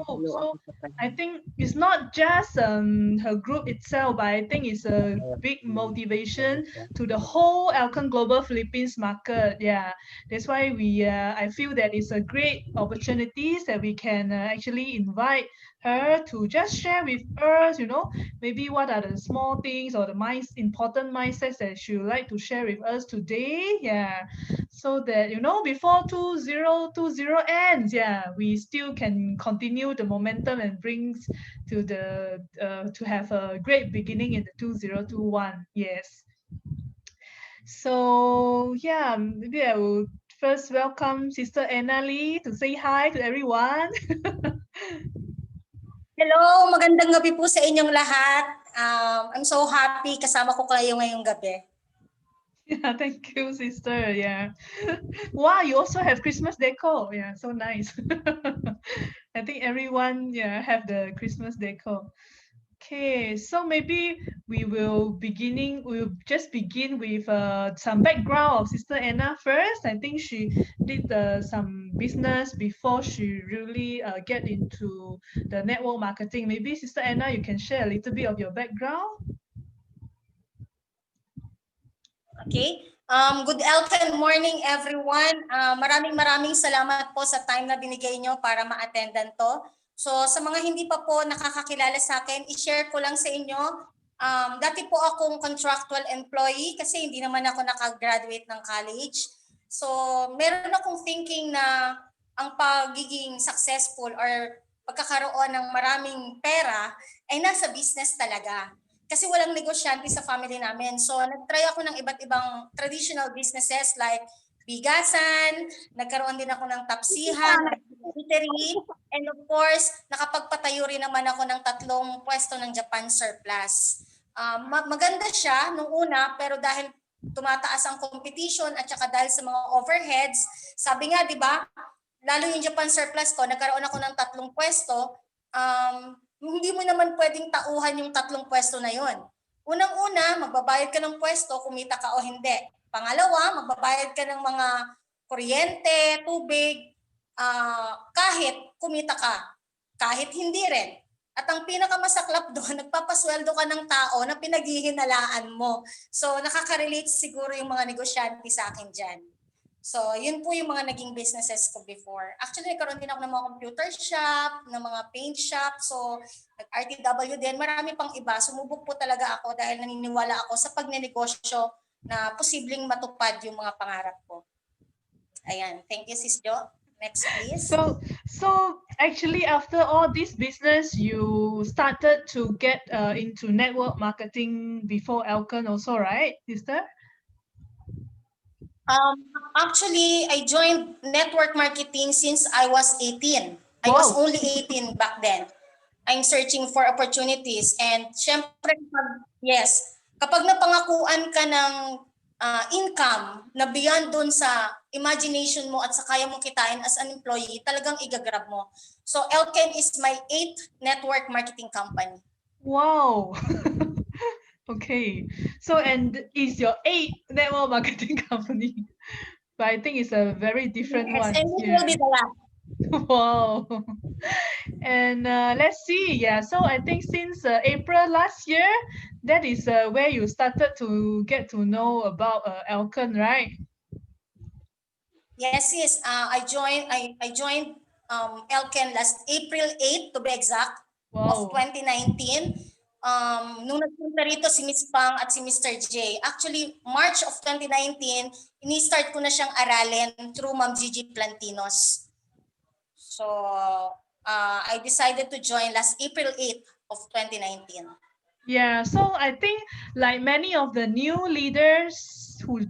So I think it's not just her group itself, but I think it's a big motivation to the whole Alcon Global Philippines market. Yeah, that's why I feel that it's a great opportunities that we can actually invite her to just share with us, maybe what are the small things or the important mindsets that she would like to share with us today. Yeah, so that before 2020 ends, yeah, we still can continue the momentum and brings to have a great beginning in the 2021. Yes. So yeah, maybe I will first welcome Sister Anna Lee to say hi to everyone. Hello, magandang gabi po sa inyong lahat. I'm so happy kasama ko kayo ngayong gabi. Yeah, thank you, sister. Yeah. Wow, you also have Christmas decor. Yeah, so nice. I think everyone, have the Christmas decor. Okay, so maybe we'll just begin with some background of Sister Anna first. I think she did some business before she really get into the network marketing. Maybe Sister Anna, you can share a little bit of your background. Okay. Good morning everyone. Maraming salamat po sa time na binigay nyo para ma-attendan to. So sa mga hindi pa po nakakakilala sa akin, i-share ko lang sa inyo. Dati po akong contractual employee kasi hindi naman ako nakagraduate ng college. So meron akong thinking na ang pagiging successful or pagkakaroon ng maraming pera ay nasa business talaga. Kasi walang negosyante sa family namin. So nag-try ako ng iba't ibang traditional businesses like bigasan, nagkaroon din ako ng tapsihan, eatery, and of course, nakapagpatayo rin naman ako ng 3 pwesto ng Japan Surplus. Maganda siya nung una, pero dahil tumataas ang competition at saka dahil sa mga overheads, sabi nga, di ba, lalo yung Japan Surplus ko, nagkaroon ako ng 3 pwesto, hindi mo naman pwedeng tauhan yung 3 pwesto na yon. Unang-una, magbabayad ka ng pwesto, kumita ka o hindi. Pangalawa, magbabayad ka ng mga kuryente, tubig, kahit kumita ka, kahit hindi rin. At ang pinakamasaklap doon, nagpapasweldo ka ng tao na pinaghihinalaan mo. So nakaka-relate siguro yung mga negosyante sa akin dyan. So, yun po yung mga naging businesses ko before. Actually, nagkaroon din ako ng mga computer shop, ng mga paint shop. So, nag-RTW din. Marami pang iba. Sumubok po talaga ako dahil naniniwala ako sa pagnenegosyo na posibleng matupad yung mga pangarap ko. Ayan. Thank you, Sis Jo. Next, please. So actually, after all this business, you started to get into network marketing before Alcon also, right, sister? Actually, I joined network marketing since I was 18. I was only 18 back then. I'm searching for opportunities. And syempre, kapag napangakuan ka ng income na beyond dun sa imagination mo at sa kaya mong kitain as an employee, talagang igagrab mo. So, Elken is my 8th network marketing company. Wow. Okay, so and is your 8th network marketing company, but I think it's a very different one. And it will be the last. Wow. And let's see. Yeah, so I think since April last year, that is where you started to get to know about Alcon, right? Yes. I joined Elken last April 8 to be exact, of 2019. Nung nagpunta rito si Miss Pang at si Mr. J. Actually, March of 2019, ini-start ko na siyang aralin through Ma'am Gigi Plantinos. So, I decided to join last April 8 of 2019. Yeah, so I think like many of the new leaders who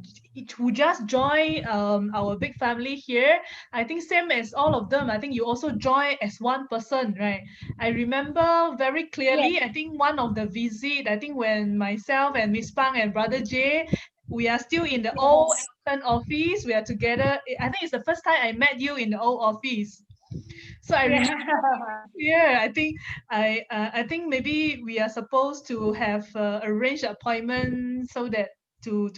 just joined our big family here, I think same as all of them, I think you also joined as one person, right? I remember very clearly, yes. I think one of the visit, I think when myself and Miss Pang and Brother Jay, we are still in the old office, we are together. I think it's the first time I met you in the old office. So I remember, I think maybe we are supposed to have arranged appointment so that to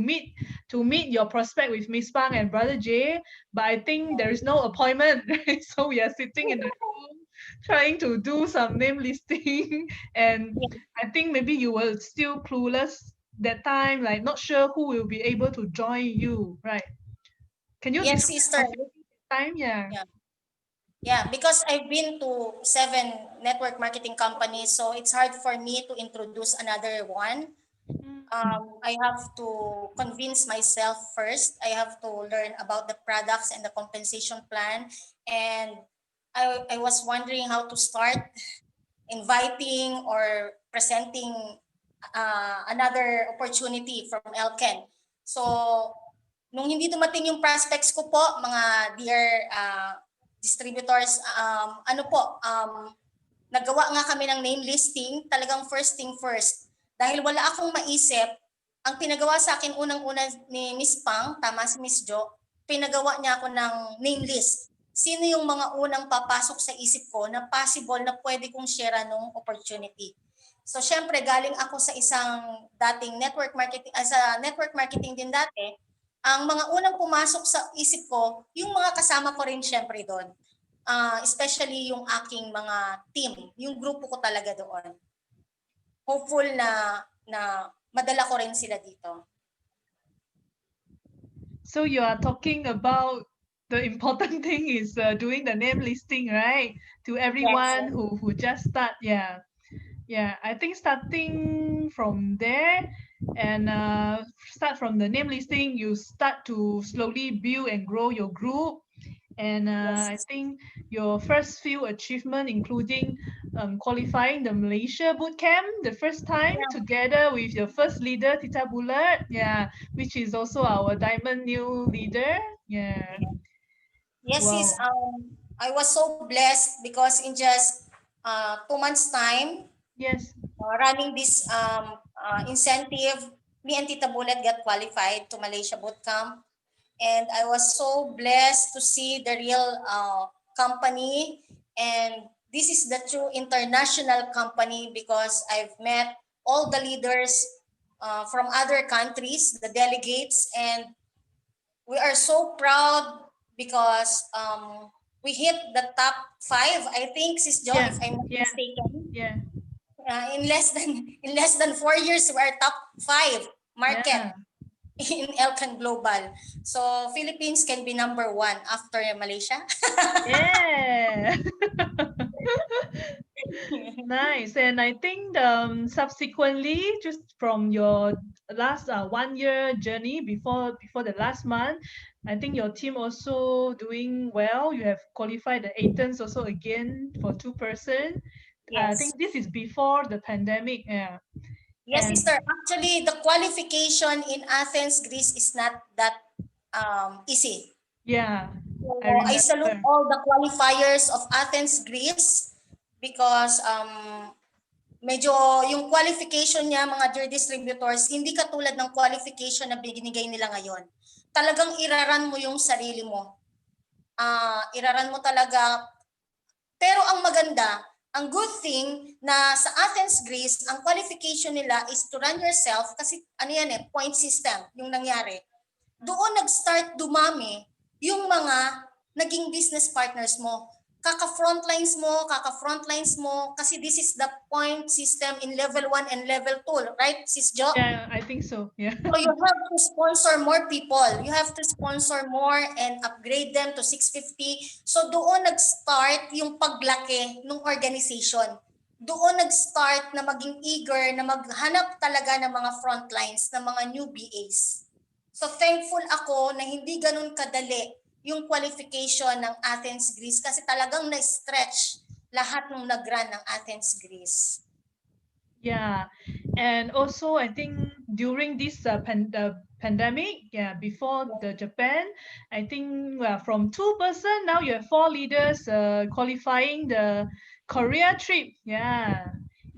meet your prospect with Miss Pang and Brother Jay, but I think there is no appointment, right? So we are sitting in the room trying to do some name listing, and I think maybe you were still clueless that time, like not sure who will be able to join you, right? Can you Yes, describe sister. your time? Yeah. Yeah. Yeah, because I've been to 7 network marketing companies, so it's hard for me to introduce another one. I have to convince myself first. I have to learn about the products and the compensation plan. And I was wondering how to start inviting or presenting another opportunity from Elken. So, nung hindi dumating yung prospects ko po, mga dear distributors, nagawa nga kami ng name listing, talagang first thing first. Dahil wala akong maisip, ang pinagawa sa akin unang-una ni Miss Pang, tama si Miss Jo, pinagawa niya ako ng name list. Sino yung mga unang papasok sa isip ko na possible na pwede kong share nung opportunity. So syempre galing ako sa isang dating network marketing, sa network marketing din dati, ang mga unang pumasok sa isip ko, yung mga kasama ko rin syempre doon. Especially yung aking mga team, yung grupo ko talaga doon. Hopeful na madala ko rin sila dito. So you are talking about the important thing is doing the name listing, right? To everyone Yes. who just start, yeah. Yeah, I think starting from there and start from the name listing, you start to slowly build and grow your group. And I think your first few achievement, including qualifying the Malaysia boot camp the first time, together with your first leader, Tita Bulat, yeah, which is also our Diamond New leader. Yeah. Yes, Wow. sis. I was so blessed because in just 2 months time, yes, running this incentive, me and Tita Bulat got qualified to Malaysia boot camp. And I was so blessed to see the real company. And this is the true international company because I've met all the leaders from other countries, the delegates, and we are so proud because we hit the top 5, I think, Sis Jo, if I'm not mistaken. Yeah. In less than 4 years, we are top 5 market in Elkan Global. So Philippines can be number 1 after Malaysia. Yeah. Nice. And I think subsequently, just from your last 1 year journey before the last month, I think your team also doing well. You have qualified the Athens also again for 2-person. Yes. I think this is before the pandemic. Yeah. Yes, sister. Actually, the qualification in Athens, Greece is not that easy. Yeah. So I salute all the qualifiers of Athens, Greece because medyo yung qualification niya, mga dear distributors, hindi katulad ng qualification na binigay nila ngayon. Talagang iraran mo yung sarili mo. Iraran mo talaga. Pero ang maganda, ang good thing na sa Athens, Greece, ang qualification nila is to run yourself kasi ano yan point system yung nangyari. Doon nag-start dumami yung mga naging business partners mo. Kaka-frontlines mo, kasi this is the point system in level 1 and level 2, right, Sis Jo? Yeah, I think so. Yeah. So you have to sponsor more people. You have to sponsor more and upgrade them to 650. So doon nag-start yung paglaki ng organization. Doon nag-start na maging eager na maghanap talaga ng mga frontlines, ng mga new BAs. So thankful ako na hindi ganun kadali yung qualification ng Athens, Greece kasi talagang na-stretch lahat ng nag-run ng Athens, Greece. Yeah, and also I think during this pandemic, before the Japan, I think from 2-person now you have 4 leaders qualifying the Korea trip. Yeah.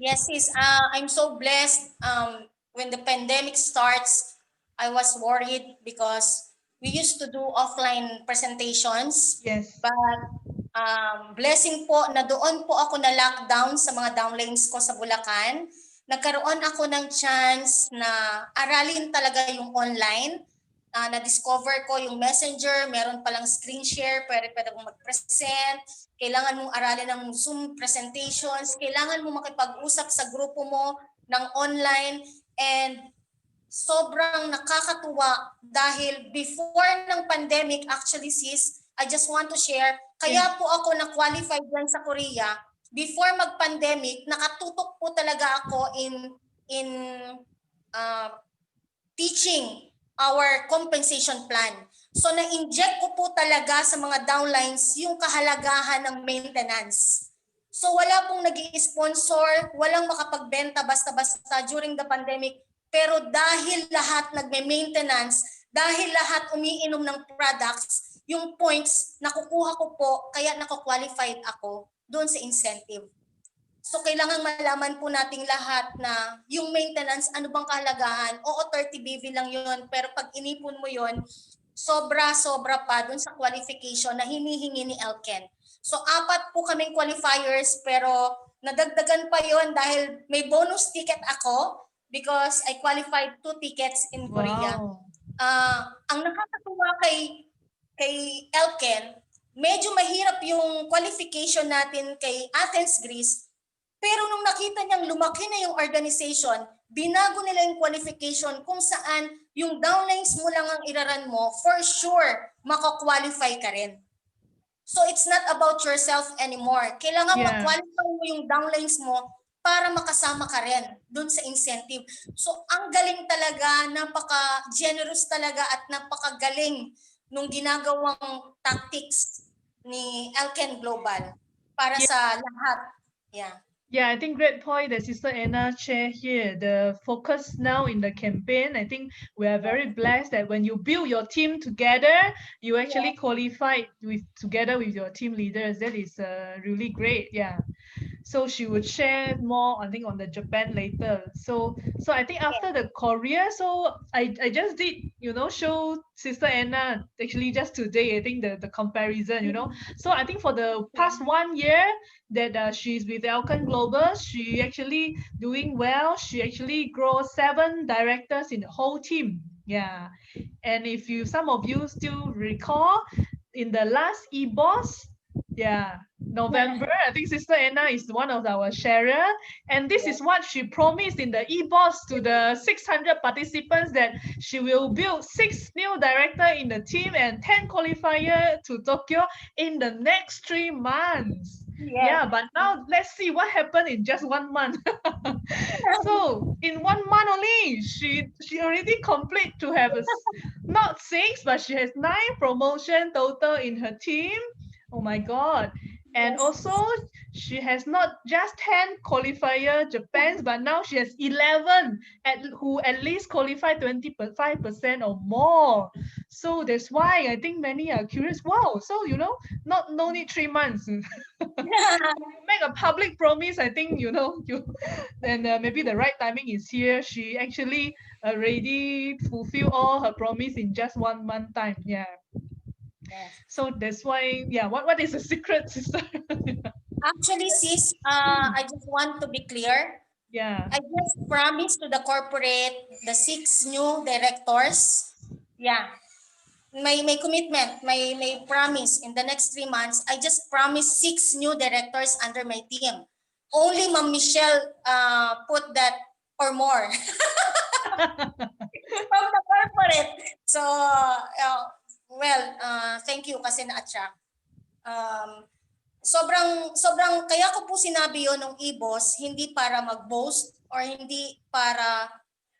Yes, sis. I'm so blessed. When the pandemic starts, I was worried because we used to do offline presentations. Yes. But blessing po na doon po ako na lockdown sa mga downlines ko sa Bulacan. nagkaroon ako ng chance na aralin talaga yung online. Na-discover ko yung Messenger, meron palang screen share, pwede kong mag-present, kailangan mong aralin ng Zoom presentations, kailangan mo makipag-usap sa grupo mo ng online, and sobrang nakakatuwa dahil before ng pandemic, actually sis, I just want to share, kaya po ako na-qualify dyan sa Korea. Before mag-pandemic, nakatutok po talaga ako in teaching our compensation plan. So na-inject ko po talaga sa mga downlines yung kahalagahan ng maintenance. So wala pong nag-i-sponsor, walang makapagbenta basta-basta during the pandemic. Pero dahil lahat nagme-maintenance, dahil lahat umiinom ng products, yung points nakukuha ko po, kaya nako-qualified ako doon sa incentive. So kailangan malaman po nating lahat na yung maintenance, ano bang kahalagahan? Oo, 30 BV lang yun, pero pag inipon mo yun, sobra-sobra pa doon sa qualification na hinihingi ni Elken. So 4 po kaming qualifiers, pero nadagdagan pa yon dahil may bonus ticket ako because I qualified 2 tickets in Korea. Ang nakakatuwa kay Elken, medyo mahirap yung qualification natin kay Athens, Greece. Pero nung nakita niyang lumaki na yung organization, binago nila yung qualification kung saan yung downlines mo lang ang iraran mo, for sure, mako-qualify ka rin. So it's not about yourself anymore. Kailangan ma-qualify mo yung downlines mo para makasama ka rin dun sa incentive. So ang galing talaga, napaka-generous talaga at napakagaling nung ginagawang tactics ni Elken Global para sa lahat. Yeah. Yeah, I think great point that Sister Anna shared here. The focus now in the campaign, I think we are very blessed that when you build your team together, you actually qualify together with your team leaders. That is really great. Yeah. So she would share more, I think, on the Japan later. So I think after the Korea, so I just did, show Sister Anna actually just today, I think the comparison, So I think for the past 1 year that she's with Elken Global, she actually doing well. She actually grows 7 directors in the whole team. Yeah. And if some of you still recall, in the last eBoss, November, I think Sister Anna is one of our sharer, and this is what she promised in the eBoss to the 600 participants, that she will build 6 new director in the team and 10 qualifier to Tokyo in the next 3 months. Yeah, but now let's see what happened in just 1 month. So in 1 month only, she already complete to have not 6, but she has 9 promotion total in her team. Oh my God. And also, she has not just 10 qualifier Japans, but now she has 11 who at least qualify 25% or more. So that's why I think many are curious. Wow, so no need 3 months. Make a public promise, I think, then maybe the right timing is here. She actually already fulfill all her promise in just 1 month time. Yeah. So that's why, what is the secret, sister? Actually, sis, I just want to be clear. Yeah. I just promised to the corporate the 6 new directors. Yeah. May commitment, may promise in the next 3 months. I just promised 6 new directors under my team. Only Ma'am Michelle put that or more from the corporate. So, thank you kasi na-attract. Sobrang kaya ko po sinabi yon ng eBoss, hindi para mag-boast or hindi para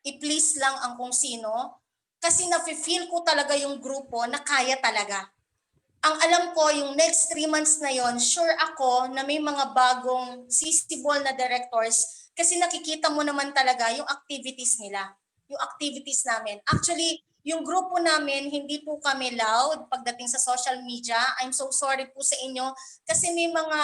i-please lang ang kung sino, kasi nafe-feel ko talaga yung grupo na kaya talaga. Ang alam ko, yung next 3 months na yon, sure ako na may mga bagong sisibol na directors, kasi nakikita mo naman talaga yung activities nila, yung activities namin. Actually, yung grupo namin, hindi po kami loud pagdating sa social media. I'm so sorry po sa inyo kasi may mga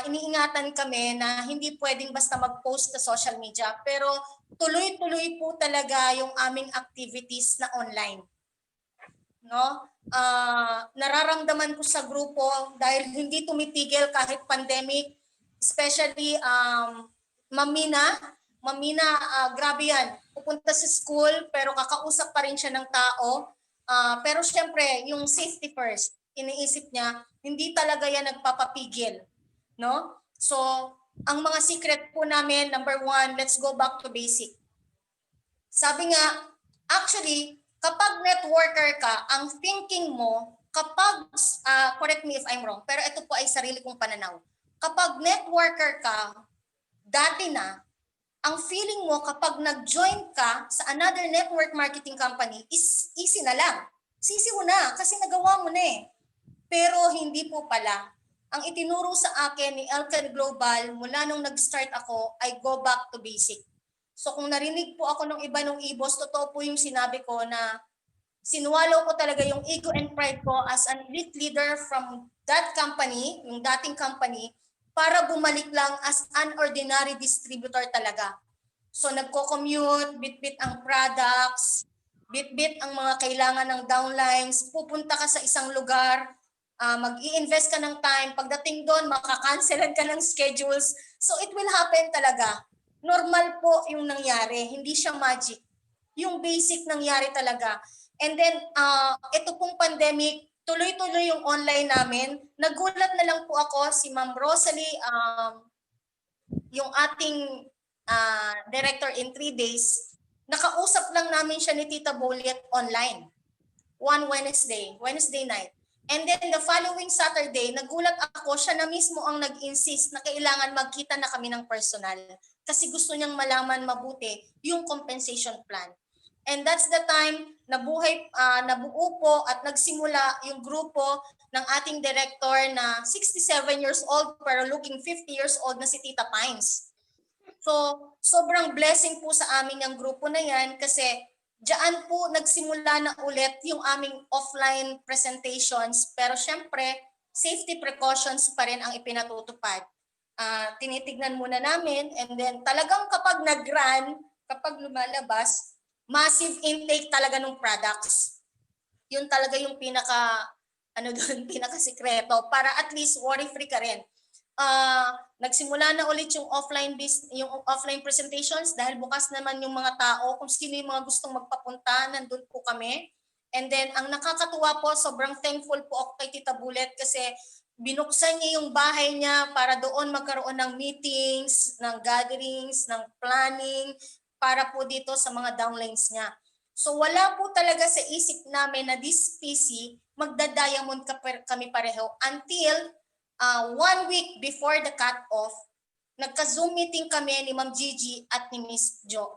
iniingatan kami na hindi pwedeng basta mag-post sa social media. Pero tuloy-tuloy po talaga yung aming activities na online. No? Nararamdaman ko sa grupo dahil hindi tumitigil kahit pandemic, especially Ma'am Mina, Ma'am Mina, grabe yan. Pupunta sa school pero kakausap pa rin siya ng tao. Pero syempre, yung safety first, iniisip niya, hindi talaga yan nagpapapigil. No? So, ang mga secret po namin, number one, let's go back to basic. Sabi nga, actually, kapag networker ka, ang thinking mo, kapag, correct me if I'm wrong, pero ito po ay sarili kong pananaw. Kapag networker ka, dati na, ang feeling mo kapag nag-join ka sa another network marketing company is easy na lang. Sisi mo na kasi nagawa mo na eh. Pero hindi po pala. Ang itinuro sa akin ni Elken Global mula nung nag-start ako ay go back to basic. So kung narinig po ako ng iba ng ibos, totoo po yung sinabi ko na sinuwalo ko talaga yung ego and pride ko as an elite leader from that company, yung dating company, para bumalik lang as an ordinary distributor talaga. So nagko-commute, bit-bit ang products, bit-bit ang mga kailangan ng downlines, pupunta ka sa isang lugar, mag-i-invest ka ng time, pagdating doon, makakancelan ka ng schedules. So it will happen talaga. Normal po yung nangyari, hindi siya magic. Yung basic nangyari talaga. And then, ito pong pandemic, tuloy-tuloy yung online namin. Nagulat na lang po ako, si Ma'am Rosalie, yung ating director in 3 days, nakausap lang namin siya ni Tita Bolet online. One Wednesday night. And then the following Saturday, nagulat ako, siya na mismo ang nag-insist na kailangan magkita na kami ng personal kasi gusto niyang malaman mabuti yung compensation plan. And that's the time nabuo po at nagsimula yung grupo ng ating director na 67 years old pero looking 50 years old na si Tita Pines. So, sobrang blessing po sa amin yung grupo na yan kasi diyan po nagsimula na ulit yung aming offline presentations pero syempre, safety precautions pa rin ang ipinatutupad. Tinitignan muna namin and then talagang kapag nag-run, kapag lumalabas, massive intake talaga ng products. Yun talaga yung pinaka-sikreto para at least worry-free ka rin. Nagsimula na ulit yung offline presentations dahil bukas naman yung mga tao, kung sino yung mga gustong magpapunta, nandun po kami. And then ang nakakatuwa po, sobrang thankful po ako kay Tita Bolet kasi binuksan niya yung bahay niya para doon magkaroon ng meetings, ng gatherings, ng planning para po dito sa mga downlines niya. So wala po talaga sa isip namin na this PC magda-diamond kami pareho until 1 week before the cut-off, nagka-Zoom meeting kami ni Ma'am Gigi at ni Miss Jo.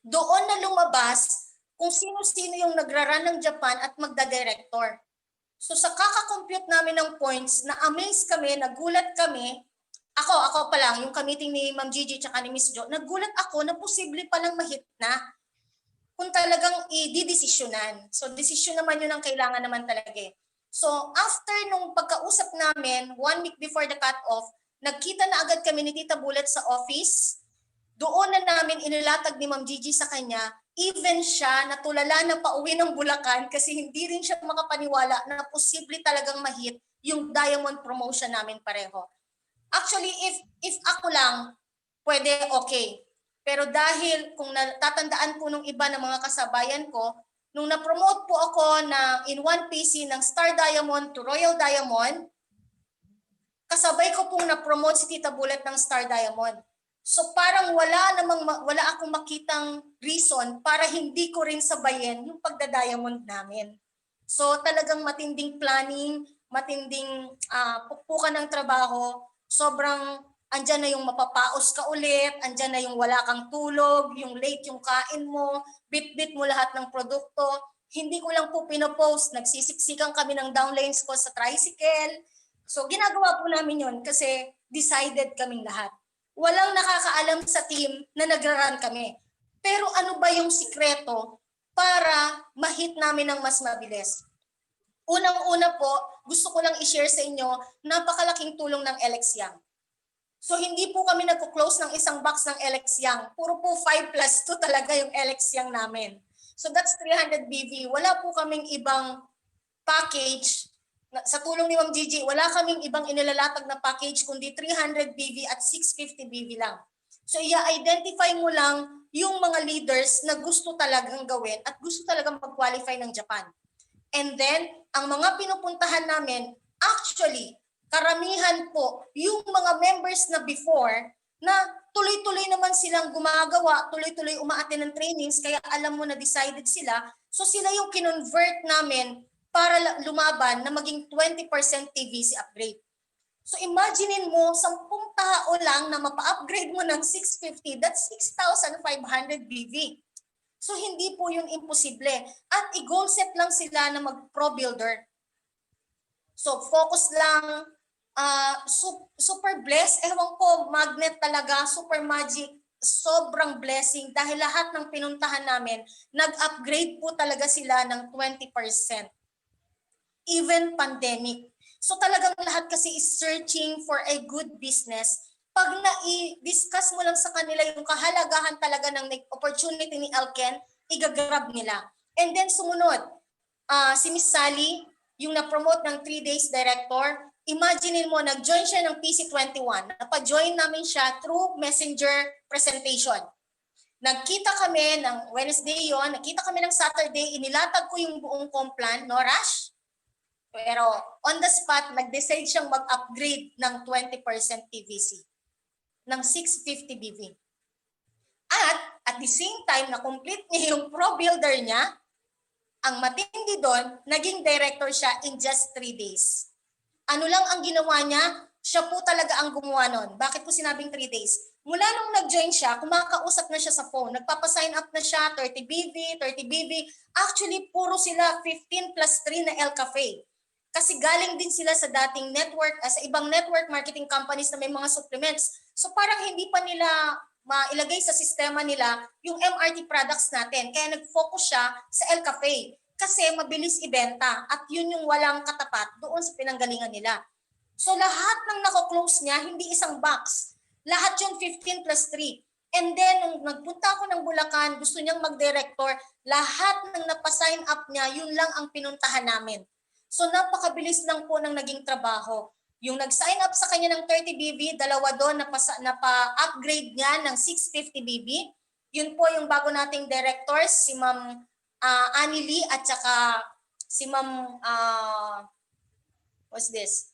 Doon na lumabas kung sino-sino yung nagra-run ng Japan at magda-director. So sa kaka-compute namin ng points, na-amaze kami, nagulat kami. Ako pa lang, yung ka-meeting ni Ma'am Gigi at ni Miss Jo, nagulat ako na posible palang ma-hit na kung talagang i-desisyonan. So desisyon naman yun ang kailangan naman talaga eh. So after nung pagkausap namin, 1 week before the cut-off, nagkita na agad kami ni Tita Bolet sa office. Doon na namin inilatag ni Ma'am Gigi sa kanya, even siya natulala na pauwi ng Bulacan kasi hindi rin siya makapaniwala na posible talagang ma-hit yung diamond promotion namin pareho. Actually, if ako lang, pwede okay. Pero dahil kung natatandaan po nung iba ng mga kasabayan ko, nung na-promote po ako in 1 PC ng Star Diamond to Royal Diamond, kasabay ko pong na-promote si Tita Bolet ng Star Diamond. So parang wala akong makitang reason para hindi ko rin sabayin yung pagda-diamond namin. So talagang matinding planning, matinding pukpukan ng trabaho, sobrang andyan na yung mapapaos ka ulit, andyan na yung wala kang tulog, yung late yung kain mo, bit-bit mo lahat ng produkto. Hindi ko lang po pinopost, nagsisiksikan kami ng downlines ko sa tricycle. So ginagawa po namin yun kasi decided kaming lahat. Walang nakakaalam sa team na nagra-run kami. Pero ano ba yung sikreto para ma-hit namin ng mas mabilis? Unang-una po, gusto ko lang i-share sa inyo, napakalaking tulong ng LX Young. So hindi po kami nagko-close ng isang box ng LX Young. Puro po 5+2 talaga yung LX Young namin. So that's 300 BV. Wala po kaming ibang package. Sa tulong ni Ma'am Gigi, wala kaming ibang inilalatag na package kundi 300 BV at 650 BV lang. So i-identify mo lang yung mga leaders na gusto talagang gawin at gusto talagang mag-qualify ng Japan. And then, ang mga pinupuntahan namin, actually, karamihan po, yung mga members na before, na tuloy-tuloy naman silang gumagawa, tuloy-tuloy umaattend ng trainings, kaya alam mo na decided sila. So sila yung kinonvert namin para lumaban na maging 20% TVC upgrade. So imaginein mo, 10 tao lang na mapa-upgrade mo ng 650, that's 6,500 BV. So hindi po yun imposible. At i-goal set lang sila na mag-pro builder. So focus lang, super blessed. Ewan ko, magnet talaga, super magic, sobrang blessing dahil lahat ng pinuntahan namin, nag-upgrade po talaga sila ng 20%. Even pandemic. So talagang lahat kasi is searching for a good business. Pag na-discuss mo lang sa kanila yung kahalagahan talaga ng opportunity ni Elken, igagrab nila. And then sumunod, si Miss Sally, yung na-promote ng 3 days director, imaginein mo, nag-join siya ng PC21. Napa-join namin siya through messenger presentation. Nagkita kami ng Wednesday yon, nagkita kami ng Saturday, inilatag ko yung buong complan, no Rash? Pero on the spot, nag-decide siyang mag-upgrade ng 20% TVC ng 650 BV. At the same time, na-complete niya yung pro builder niya, ang matindi doon, naging director siya in just 3 days. Ano lang ang ginawa niya? Siya po talaga ang gumawa nun. Bakit po sinabing 3 days? Mula nung nag-join siya, kumakausap na siya sa phone. Nagpapasign up na siya, 30 BV, 30 BV. Actually, puro sila 15 plus 3 na El Cafe. Kasi galing din sila sa dating network, sa ibang network marketing companies na may mga supplements. So parang hindi pa nila mailagay sa sistema nila yung MRT products natin. Kaya nag-focus siya sa El Cafe. Kasi mabilis ibenta at yun yung walang katapat doon sa pinanggalingan nila. So lahat ng nako-close niya, hindi isang box. Lahat yung 15 plus 3. And then, nung nagpunta ako ng Bulacan, gusto niyang mag-director, lahat ng napasign up niya, yun lang ang pinuntahan namin. So napakabilis lang po ng naging trabaho. Yung nag-sign up sa kanya ng 30 BB, dalawa doon napa-upgrade niya ng 650 BB. Yun po yung bago nating directors, si Ma'am Annie Lee at saka si Ma'am, what's this?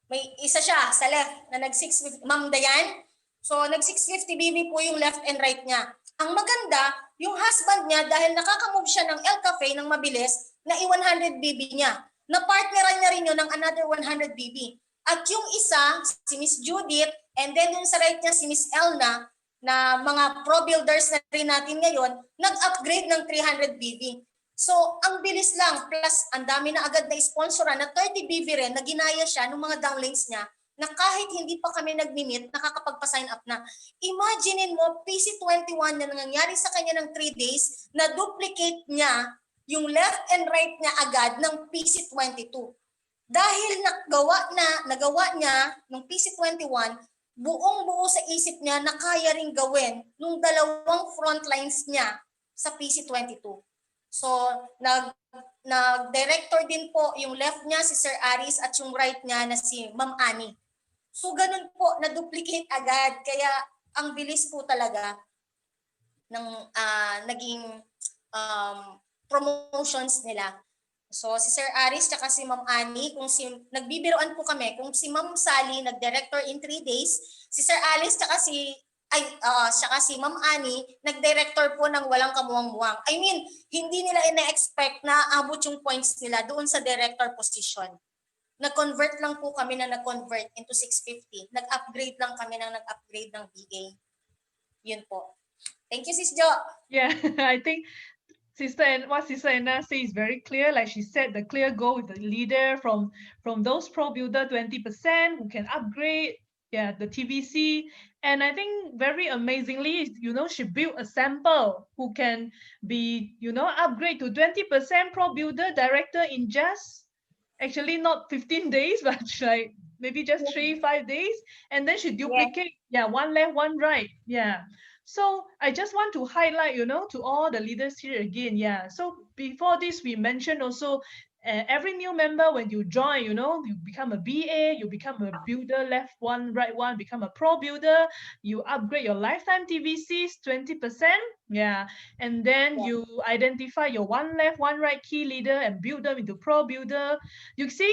May isa siya sa left na nag-650, Ma'am Dayan. So nag-650 BB po yung left and right niya. Ang maganda, yung husband niya, dahil nakaka-move siya ng El Cafe ng mabilis, na i-100 BB niya. Na-partneran niya rin yun ng another 100 BB. At yung isa, si Miss Judith, and then yung sa right niya, si Miss Elna, na mga pro builders na rin natin ngayon, nag-upgrade ng 300 BB. So, ang bilis lang, plus ang dami na agad na sponsoran na 30 BB rin, na ginaya siya ng mga downlinks niya, na kahit hindi pa kami nag-meet, nakakapagpa-sign up na. Imaginein mo, PC21 na nangyari sa kanya ng 3 days, na duplicate niya yung left and right niya agad ng PC22. Dahil nagawa niya ng PC21, buong-buo sa isip niya na kaya ring gawin nung dalawang front lines niya sa PC22. So, nag-director din po yung left niya si Sir Aris at yung right niya na si Ma'am Annie. So, ganun po, na-duplicate agad. Kaya, ang bilis po talaga ng naging promotions nila. So si Sir Aris tsaka si Ma'am Annie, nagbibiroan po kami, kung si Ma'am Sally nag-director in 3 days, si Sir Aris tsaka si Ma'am Annie nag-director po ng walang kamuwang-muwang. I mean, hindi nila ina-expect na abot yung points nila doon sa director position. Nag-convert lang po kami na nag-convert into 650. Nag-upgrade lang kami ng nag-upgrade ng BA. Yun po. Thank you, Sis Jo. Yeah, I think what Sister Anna says is very clear. Like she said, the clear goal with the leader from those pro builder 20% who can upgrade, the TVC. And I think very amazingly, she built a sample who can be, upgrade to 20% pro builder director in just actually not 15 days, but like maybe just 3-5 days. And then she duplicate, one left, one right. Yeah. So I just want to highlight, to all the leaders here again. Yeah. So before this, we mentioned also every new member, when you join, you know, you become a BA, you become a builder, left one, right one, become a pro builder, you upgrade your lifetime TVCs 20%. Yeah. And then you identify your one left, one right key leader and build them into pro builder. You see?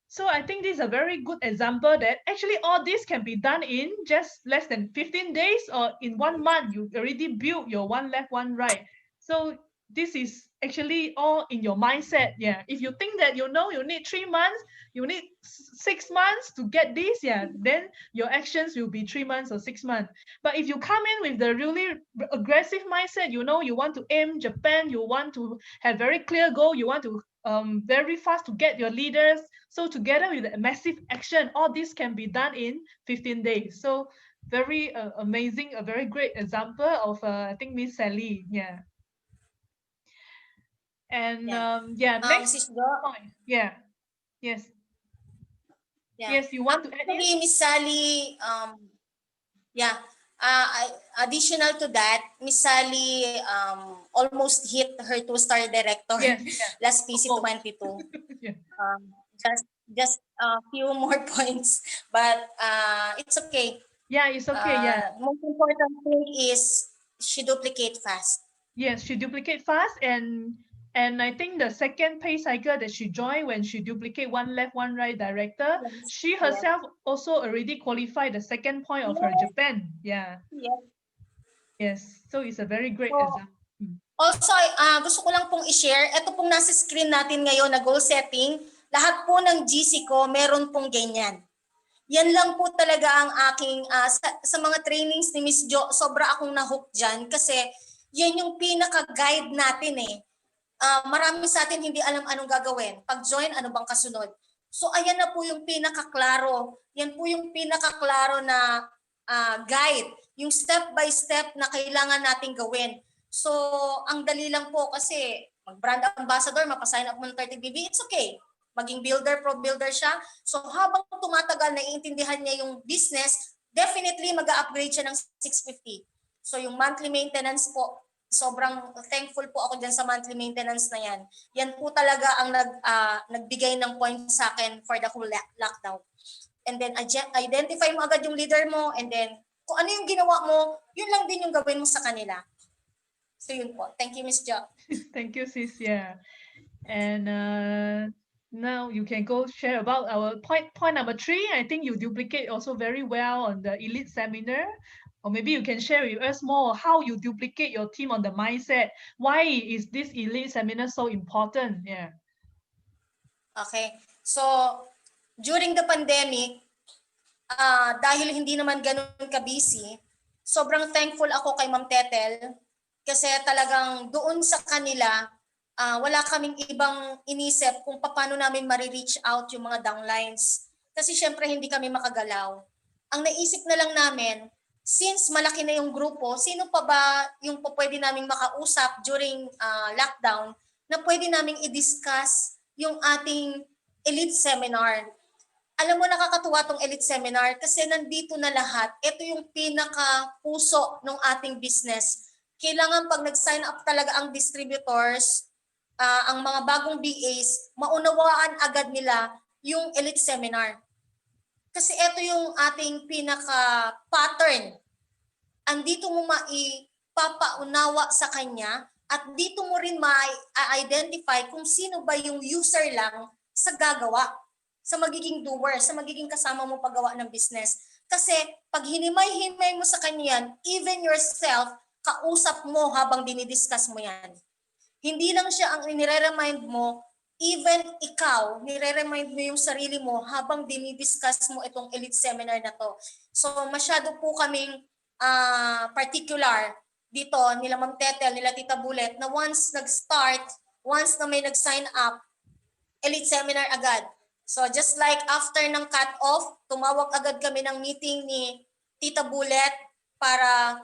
So I think this is a very good example that actually all this can be done in just less than 15 days, or in 1 month, you already built your one left, one right. So this is actually all in your mindset. Yeah. If you think that, you know, you need 3 months, you need 6 months to get this, yeah, then your actions will be 3 months or 6 months. But if you come in with the really aggressive mindset, you know, you want to aim Japan, you want to have very clear goal, you want to very fast to get your leaders. So together with a massive action, all this can be done in 15 days. So very amazing, a very great example of I think Miss Sally. Yeah. And Yeah. next Sis Jo, point. Yeah. Yes. yeah. Yes, you want to add in? Actually, Miss Sally, yeah. Additional to that, Miss Sally almost hit her 2-star director Yes. Yeah. last PC Oh. 22. Yeah. Just a few more points, but it's okay. Yeah, it's okay. Yeah. Most important thing is she duplicate fast. Yes, she duplicate fast, and I think the second pay cycle that she joined, when she duplicate one left, one right director, Yes, she yes, herself also already qualified the second point of her yes, Japan. Yeah. yes. Yes. So it's a very great So, example. also, gusto ko lang pong i-share, ito pong nasa screen natin ngayon na goal setting, lahat po ng GC ko, meron pong ganyan. Yan lang po talaga ang aking, sa mga trainings ni Miss Jo, sobra akong nahook dyan kasi yan yung pinaka-guide natin eh. Marami sa atin hindi alam anong gagawin. Pag-join, ano bang kasunod? So ayan na po yung pinaka-klaro. Yan po yung pinaka-klaro na guide. Yung step by step na kailangan nating gawin. So ang dali lang po kasi mag-brand ambassador, mapasign up mo ng 30BB, it's okay. Maging builder, pro builder siya. So habang tumatagal, naiintindihan niya yung business, definitely mag-upgrade siya ng 650. So yung monthly maintenance po, sobrang thankful po ako dyan sa monthly maintenance na yan. Yan po talaga ang nagbigay ng point sa akin for the whole lockdown. And then identify mo agad yung leader mo, and then kung ano yung ginawa mo, yun lang din yung gawin mo sa kanila. So yun po. Thank you, Miss Jo. Thank you, sis. Yeah. And now you can go share about our point number 3. I think you duplicate also very well on the elite seminar. Or maybe you can share with us more how you duplicate your team on the mindset. Why is this elite seminar so important? Yeah. Okay. So, during the pandemic, dahil hindi naman ganun ka-busy, sobrang thankful ako kay Ma'am Tetel kasi talagang doon sa kanila, wala kaming ibang inisip kung paano namin ma-reach out yung mga downlines. Kasi syempre hindi kami makagalaw. Ang naisip na lang namin, since malaki na yung grupo, sino pa ba yung pwede naming makausap during lockdown na pwede naming i-discuss yung ating elite seminar. Alam mo, nakakatuwa tong elite seminar kasi nandito na lahat. Ito yung pinaka-puso ng ating business. Kailangan pag nag-sign up talaga ang distributors, ang mga bagong BAs, maunawaan agad nila yung elite seminar. Kasi ito yung ating pinaka-pattern. Andito mo maipapaunawa sa kanya at dito mo rin ma-identify kung sino ba yung user lang sa gagawa, sa magiging doer, sa magiging kasama mo paggawa ng business. Kasi pag hinimay-himay mo sa kanya, even yourself, kausap mo habang dinidiscuss mo yan. Hindi lang siya ang nire-remind mo, even ikaw, nire-remind mo yung sarili mo habang dinidiscuss mo itong elite seminar na to. So masyado po kaming particular dito, nila Ma'am Tetel, nila Tita Bullet, na once nag-start, once na may nag-sign up, elite seminar agad. So just like after ng cut-off, tumawag agad kami ng meeting ni Tita Bullet para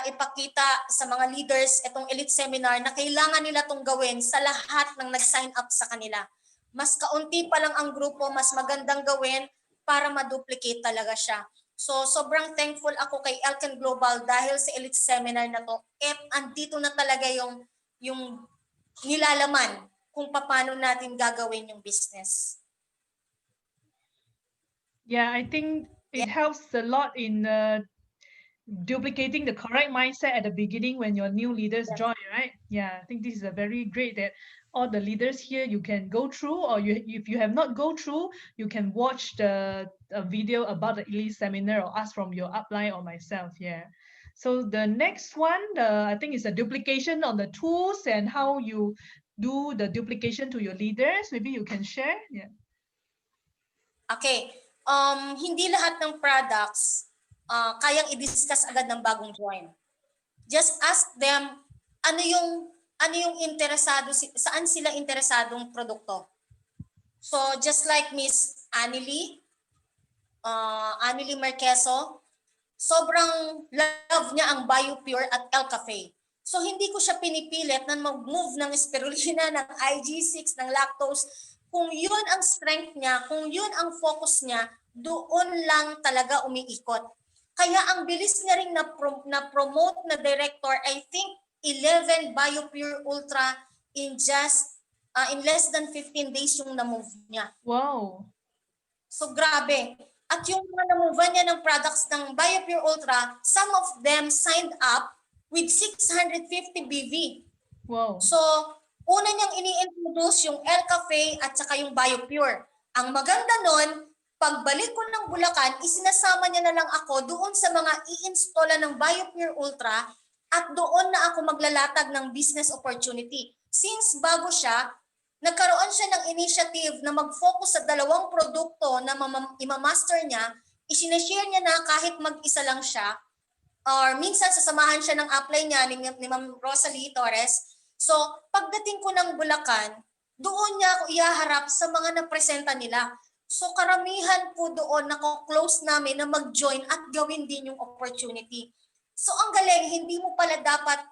ipakita sa mga leaders itong elite seminar na kailangan nila itong gawin sa lahat ng nag-sign up sa kanila. Mas kaunti pa lang ang grupo, mas magandang gawin para ma-duplicate talaga siya. So sobrang thankful ako kay Elken Global dahil sa elite seminar na to. Andito na talaga yung nilalaman kung paano natin gagawin yung business. Yeah, I think it helps a lot in duplicating the correct mindset at the beginning when your new leaders join, right? Yeah, I think this is a very great that all the leaders here you can go through, or if you have not go through, you can watch the video about the elite seminar or ask from your upline or myself. Yeah. So the next one, I think is a duplication on the tools and how you do the duplication to your leaders. Maybe you can share. Yeah. Okay. Hindi lahat ng products kayang i-discuss agad ng bagong join. Just ask them ano yung interesado, saan sila interesadong produkto. So just like Miss Anneli Marqueso, sobrang love niya ang BioPure at El Cafe. So hindi ko siya pinipilit na mag-move ng spirulina, ng IG6, ng lactose. Kung yun ang strength niya, kung yun ang focus niya, doon lang talaga umiikot. Kaya ang bilis niya rin na-promote na director, I think 11 BioPure Ultra in less than 15 days yung na-move niya. Wow. So grabe. At yung mga na-move niya ng products ng BioPure Ultra, some of them signed up with 650 BV. Wow. So, una niyang ini-introduce yung El Cafe at saka yung BioPure. Ang maganda nun, pagbalik ko ng Bulacan, isinasama niya na lang ako doon sa mga i-installa ng BioPure Ultra at doon na ako maglalatag ng business opportunity. Since bago siya, nagkaroon siya ng initiative na mag-focus sa dalawang produkto na imamaster niya, isinashare niya na kahit mag-isa lang siya, or minsan sasamahan siya ng upline niya ni Ma'am Rosalie Torres. So, pagdating ko ng Bulacan, doon niya ako ihaharap sa mga napresenta nila. So, karamihan po doon nako-close namin na mag-join at gawin din yung opportunity. So, ang galing, hindi mo pala dapat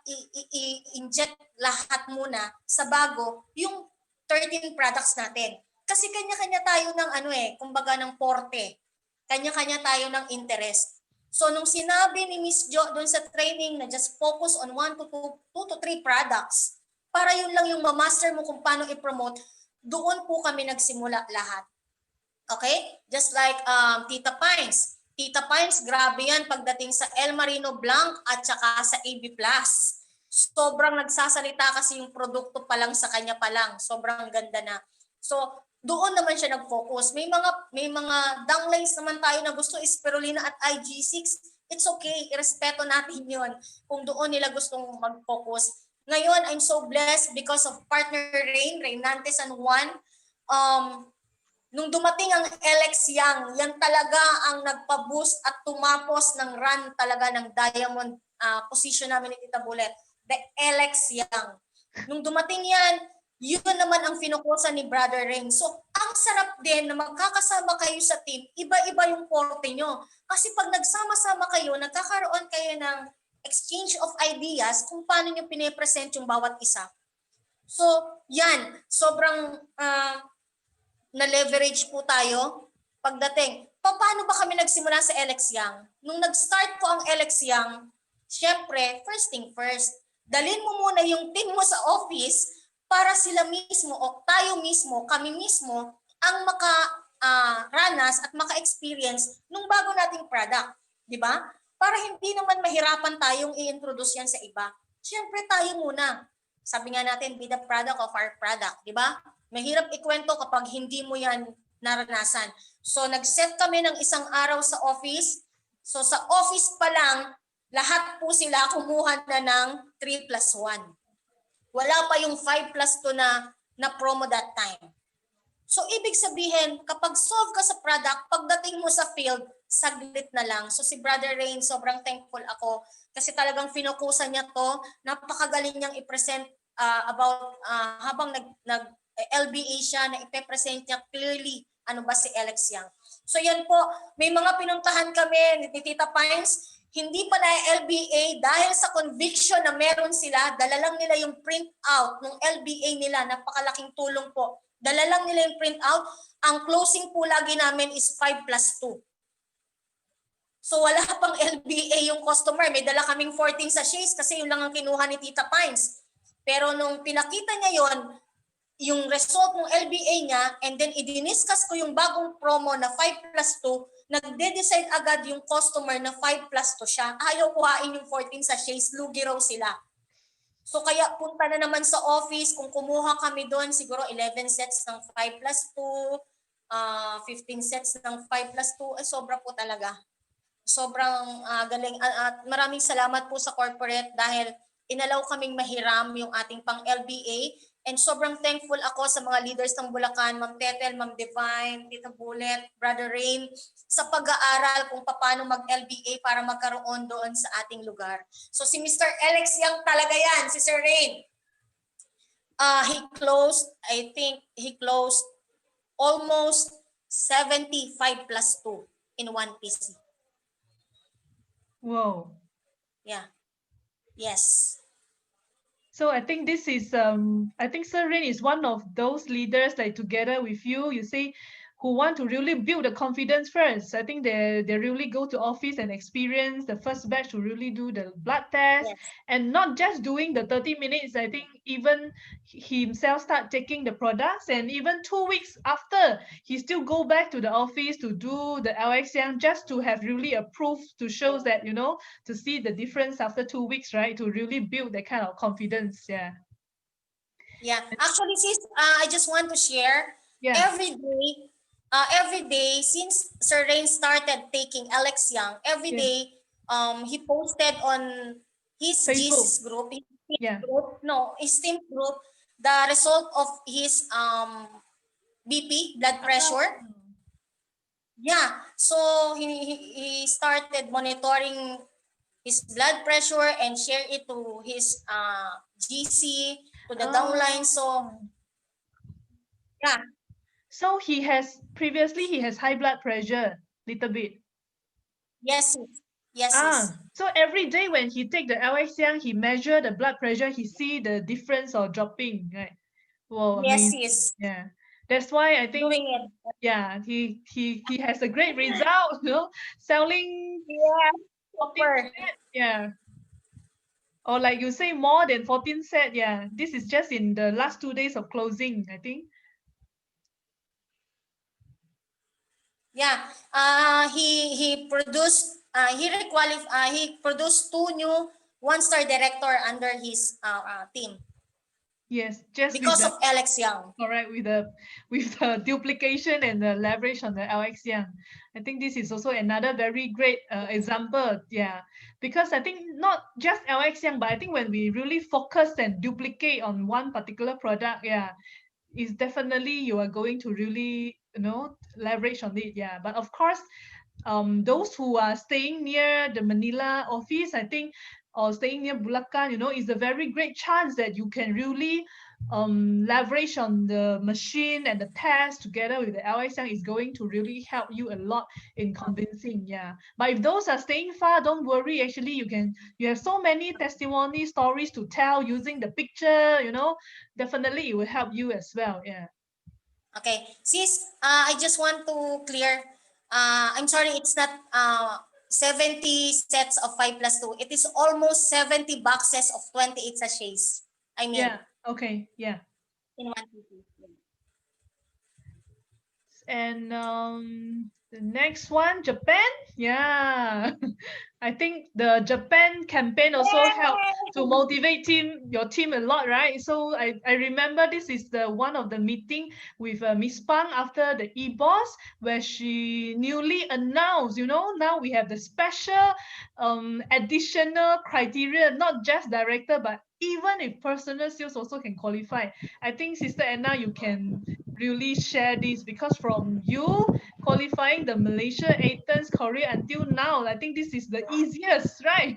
i-inject lahat muna sa bago yung 13 products natin. Kasi kanya-kanya tayo ng kumbaga ng porte. Kanya-kanya tayo ng interest. So nung sinabi ni Miss Jo doon sa training na just focus on 1 to 3 products, para yun lang yung ma-master mo kung paano i-promote, doon po kami nagsimula lahat. Okay? Just like Tita Pines. Tita Pines, grabe yan pagdating sa El Marino Blanc at saka sa AB+. Sobrang nagsasalita kasi yung produkto pa lang sa kanya pa lang. Sobrang ganda na. So, doon naman siya nag-focus. May mga downlines naman tayo na gusto spirulina at IG6. It's okay. Irespeto natin yun kung doon nila gustong mag-focus. Ngayon, I'm so blessed because of partner Reynante San Juan. Nung dumating ang LX Young, yan talaga ang nagpa-boost at tumapos ng run talaga ng diamond position namin ni Tita Bulet. The LX Young. Nung dumating yan, yun naman ang finukusan ni Brother Rain. So, ang sarap din na magkakasama kayo sa team, iba-iba yung forte nyo. Kasi pag nagsama-sama kayo, nagkakaroon kayo ng exchange of ideas kung paano nyo pinipresent yung bawat isa. So, yan. Sobrang na-leverage po tayo pagdating. Paano ba kami nagsimula sa LX Young? Nung nag-start po ang LX Young, syempre, first thing first, dalhin mo muna yung team mo sa office para sila mismo o tayo mismo, kami mismo, ang makaranas at maka-experience nung bago nating product. Di ba? Para hindi naman mahirapan tayong i-introduce yan sa iba. Siyempre tayo muna. Sabi nga natin, be the product of our product. Di ba? Mahirap ikwento kapag hindi mo yan naranasan. So nag-set kami ng isang araw sa office. So sa office pa lang, lahat po sila kumuha na ng 3+1. Wala pa yung 5+2 na promo that time. So ibig sabihin, kapag solve ka sa product, pagdating mo sa field, saglit na lang. So si Brother Rain, sobrang thankful ako kasi talagang finukusan niya to. Napakagaling niyang i-present about habang nag-LBA siya, na ipe-present niya clearly ano ba si LX Young. So yan po, may mga pinuntahan kami ni Tita Pines. Hindi pa na LBA dahil sa conviction na meron sila, dala lang nila yung print out ng LBA nila, napakalaking tulong po. Dala lang nila yung print out, ang closing po lagi namin is 5+2. So wala pang LBA yung customer, may dala kaming 14 sachets kasi yun lang ang kinuha ni Tita Pines. Pero nung pinakita niya yon, yung result ng LBA niya, and then i-discuss ko yung bagong promo na 5+2, nagde-decide agad yung customer na 5+2 siya. Ayaw kuhain yung 14 sachets, lugi raw sila. So kaya punta na naman sa office, kung kumuha kami doon, siguro 11 sets ng 5+2, 15 sets ng 5+2, sobra po talaga. Sobrang galing. At maraming salamat po sa corporate dahil inalaw kaming mahiram yung ating pang LBA. And sobrang thankful ako sa mga leaders ng Bulacan, Ma'am Tetel, Ma'am Divine, Tita Bullet, Brother Rain, sa pag-aaral kung paano mag-LBA para magkaroon doon sa ating lugar. So si Mr. Alex Yang talaga yan, si Sir Rain. I think he closed almost 75+2 in one PC. Wow. Yeah. Yes. So I think this is I think Sir Rain is one of those leaders like together with you say who want to really build the confidence first. I think they really go to office and experience the first batch to really do the blood test, Yes. and not just doing the 30 minutes. I think even he himself start taking the products, and even 2 weeks after he still go back to the office to do the LX Yang just to have really a proof to show that, you know, to see the difference after 2 weeks, right? To really build that kind of confidence. Yeah. Yeah. Actually, sis, I just want to share every day since Sir Rain started taking Alex Young, every day he posted on his Facebook. GC's group, his team group, the result of his BP, blood pressure. Yeah. So he started monitoring his blood pressure and share it to his GC, to the downline. So yeah. So he has high blood pressure, little bit. Yes. Yes. So every day when he take the LX Yang, he measure the blood pressure, he see the difference or dropping, right? Well, yes, amazing. yes. Yeah. That's why I think doing it. Yeah, he has a great result, you know, selling 14 sets, yeah. Or like you say, more than 14 sets, yeah. This is just in the last 2 days of closing, I think. Yeah, he produced he produced 2 new 1-star director under his team. Yes, just because of Alex Young. Correct, with the duplication and the leverage on the Alex Young. I think this is also another very great example. Yeah, because I think not just Alex Young, but I think when we really focus and duplicate on one particular product, yeah, is definitely you are going to really, you know, leverage on it. Yeah, but of course, those who are staying near the Manila office, I think, or staying near Bulacan, you know, is a very great chance that you can really leverage on the machine and the test together with the LX Young is going to really help you a lot in convincing. Yeah, but if those are staying far, don't worry. Actually, you have so many testimony stories to tell using the picture. You know, definitely it will help you as well. Yeah. Okay, sis, I just want to clear. I'm sorry, it's not 70 sets of 5+2. It is almost 70 boxes of 28 sachets. I mean. Yeah. Okay. Yeah. In one PC. And the next one, Japan. Yeah. I think the Japan campaign also helped to motivate your team a lot, right? So I remember this is the one of the meeting with Miss Pang after the eBoss, where she newly announced, you know, now we have the special additional criteria, not just director, but even if personal sales also can qualify. I think Sister Anna, you can really share this, because from you qualifying the Malaysia, Athens, Korea until now, I think this is the easiest, right?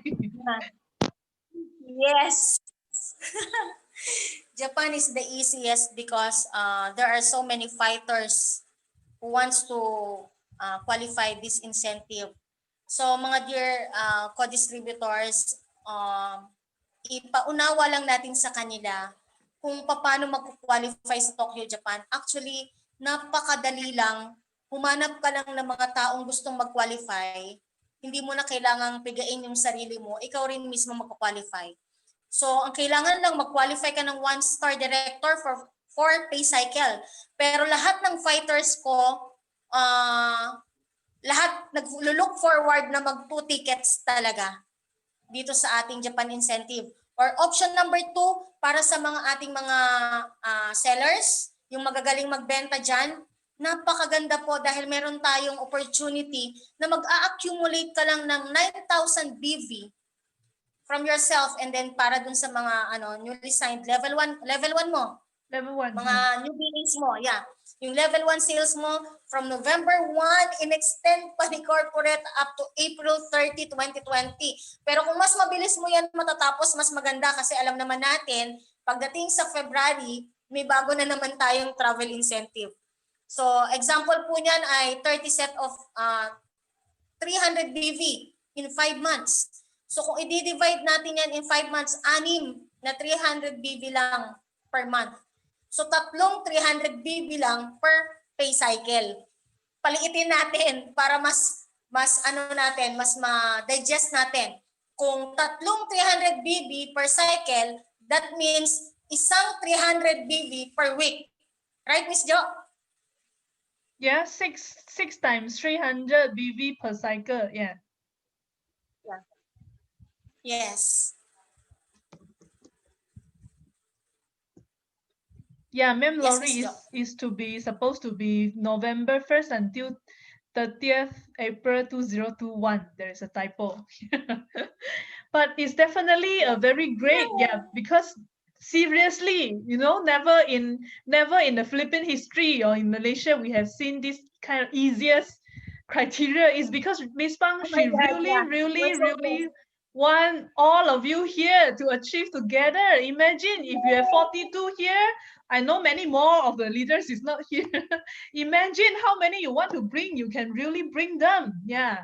Yes. Japan is the easiest because there are so many fighters who wants to qualify this incentive. So mga dear co-distributors, ipaunawa lang natin sa kanila kung paano mag-qualify sa Tokyo, Japan. Actually, napakadali lang. Humanap ka lang ng mga taong gustong mag-qualify. Hindi mo na kailangang pigain yung sarili mo. Ikaw rin mismo mag-qualify. So, ang kailangan lang mag-qualify ka ng 1-star director pay cycle. Pero lahat ng fighters ko, lahat nag-look forward na mag 2 tickets talaga dito sa ating Japan incentive. Or option number 2, para sa mga ating mga sellers, yung magagaling magbenta dyan, napakaganda po dahil meron tayong opportunity na mag-a-accumulate ka lang ng 9,000 BV from yourself, and then para dun sa mga newly signed level 1 mo. Level 1. Mga new billings mo, yeah. Yung level 1 sales mo from November 1, in-extend pa ni corporate up to April 30, 2020. Pero kung mas mabilis mo yan matatapos, mas maganda kasi alam naman natin, pagdating sa February, may bago na naman tayong travel incentive. So, example po niyan ay 30 set of 300 BV in 5 months. So, kung i-divide natin yan in 5 months, 6 na 300 BV lang per month. So, 3 300 BV lang per pay cycle. Paliitin natin para mas natin, mas ma-digest natin. Kung 3 300 BV per cycle, that means isang 300 BV per week. Right, Miss Jo? Yeah, 6 times 300 BV per cycle. Yeah. Yes. Yeah, Ma'am Yes, Lori Miss Jo. is supposed to be November 1st until 30th April 2021. There is a typo. But it's definitely a very great, because seriously, never in the Philippine history or in Malaysia we have seen this kind of easiest criteria. Is because Miss Pang, she really want all of you here to achieve together. Imagine if you have 42 here. I know many more of the leaders is not here. Imagine how many you want to bring. You can really bring them. Yeah,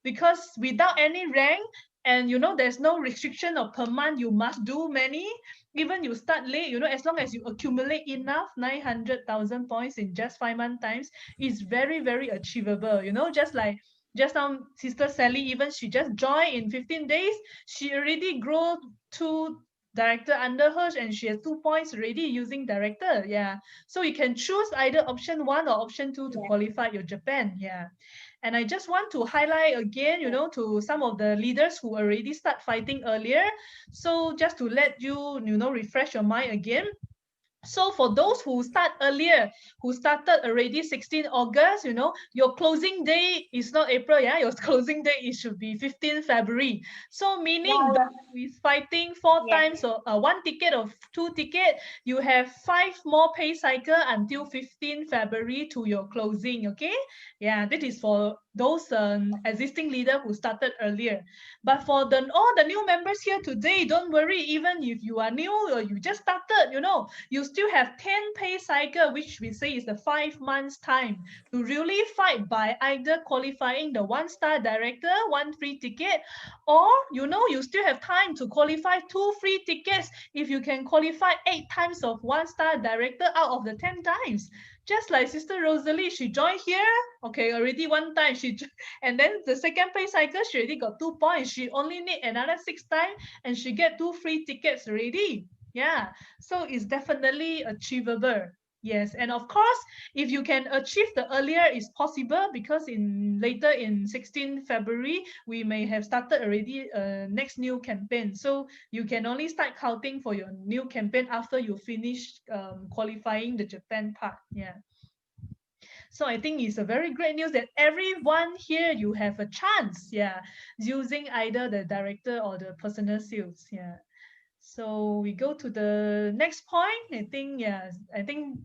because without any rank, and there's no restriction of per month you must do many. Even you start late, as long as you accumulate enough 900,000 points in just 5 month times, it's very, very achievable. Just like just now, Sister Sally, even she just joined in 15 days, she already grew to director under her, and she has 2 points already using director. Yeah, so you can choose either option 1 or option 2 to qualify your Japan. Yeah. And I just want to highlight again, to some of the leaders who already start fighting earlier. So just to let you, refresh your mind again. So for those who start earlier, who started already 16 August, your closing day is not April, yeah? Your closing day, it should be 15 February. So meaning those who is fighting 4 times or 1 ticket or 2 ticket, you have 5 more pay cycle until 15 February to your closing, okay? Yeah, this is for those existing leader who started earlier. But for all the new members here today, don't worry, even if you are new or you just started, you still have 10 pay cycle, which we say is the 5 months time to really fight by either qualifying the 1-star director, 1 free ticket, or you still have time to qualify 2 free tickets if you can qualify 8 times of 1-star director out of the 10 times. Just like Sister Rosalie, she joined here, okay, already 1 time, and then the second pay cycle, she already got 2 points. She only need another 6 times, and she get 2 free tickets already. Yeah, so it's definitely achievable. Yes, and of course, if you can achieve the earlier, it's possible, because later in 16 February, we may have started already next new campaign. So you can only start counting for your new campaign after you finish qualifying the Japan part. Yeah. So I think it's a very great news that everyone here, you have a chance, using either the director or the personal sales. Yeah. So we go to the next point. I think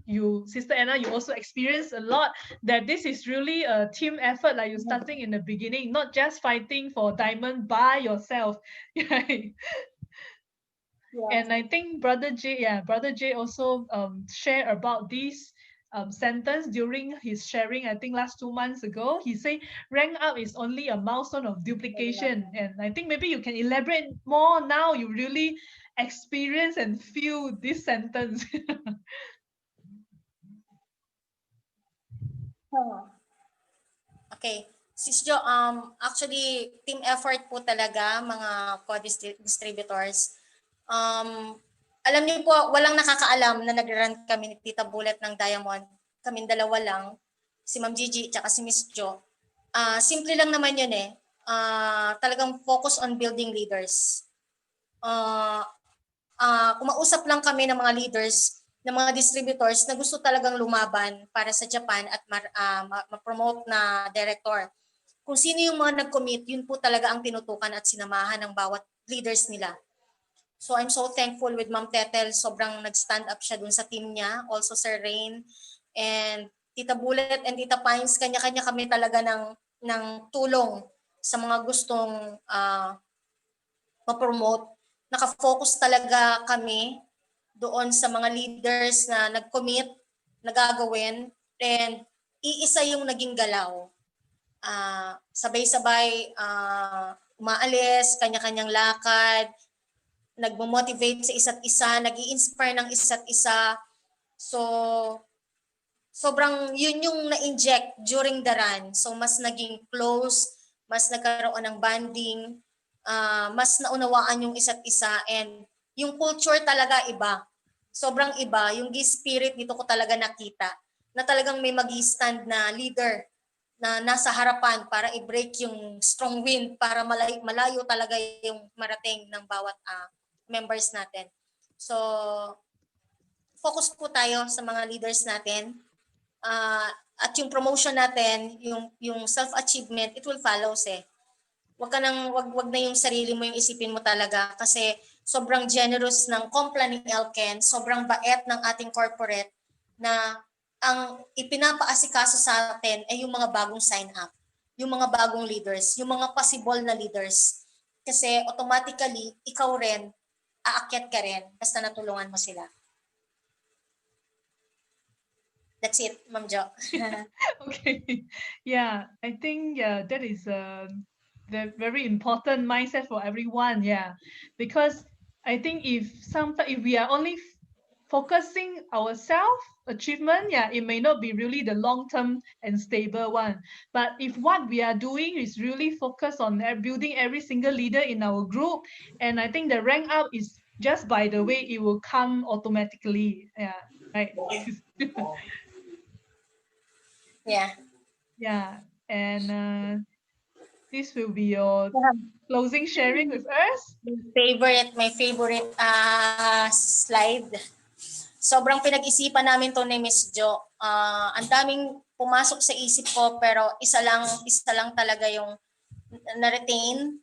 you, Sister Anna, you also experienced a lot that this is really a team effort, like you starting in the beginning, not just fighting for diamond by yourself. And I think Brother Jay also share about this sentence during his sharing, I think last 2 months ago. He said rank up is only a milestone of duplication. And I think maybe you can elaborate more now. You really experience and feel this sentence. Okay. Sis Jo, actually, team effort po talaga, mga co-distributors. Alam niyo po, walang nakakaalam na nag-run kami ni Tita Bullet ng Diamond. Kaming dalawa lang, si Ma'am Gigi at si Miss Jo. Simple lang naman yun eh. Talagang focus on building leaders. Kumausap lang kami ng mga leaders, ng mga distributors na gusto talagang lumaban para sa Japan at ma-promote na director. Kung sino yung mga nag-commit, yun po talaga ang tinutukan at sinamahan ng bawat leaders nila. So I'm so thankful with Ma'am Tetel. Sobrang nag-stand up siya dun sa team niya. Also Sir Rain and Tita Bullet and Tita Pines. Kanya-kanya kami talaga ng tulong sa mga gustong ma-promote. Nakafocus talaga kami doon sa mga leaders na nag-commit, nagagawin, and iisa yung naging galaw. Sabay-sabay umaalis, kanya-kanyang lakad, nagmo-motivate sa isa't isa, nag-i-inspire ng isa't isa. So, sobrang yun yung na-inject during the run. So, mas naging close, mas nagkaroon ng bonding, mas naunawaan yung isa't isa, and yung culture talaga iba. Sobrang iba. Yung spirit dito ko talaga nakita na talagang may mag-stand na leader na nasa harapan para i-break yung strong wind para malayo talaga yung marating ng bawat members natin. So, focus po tayo sa mga leaders natin. At yung promotion natin, yung self-achievement, it will follow wag na yung sarili mo yung isipin mo talaga kasi sobrang generous ng Compla ni Elken, sobrang bait ng ating corporate na ang ipinapaasikaso sa atin ay yung mga bagong sign up, yung mga bagong leaders, yung mga possible na leaders. Kasi automatically, ikaw rin, aakyat ka rin basta natulungan mo sila. That's it, Ma'am Jo. Okay. Yeah, I think that is the very important mindset for everyone. Yeah, because I think if we are only focusing our self achievement, yeah, it may not be really the long term and stable one. But if what we are doing is really focused on building every single leader in our group, and I think the rank up is just by the way it will come automatically. Yeah, right. Yeah. Yeah, and this will be your closing sharing with us. My favorite slide. Sobrang pinag-isipan namin to ni Miss Jo. Ang daming pumasok sa isip ko pero isa lang talaga yung na-retain.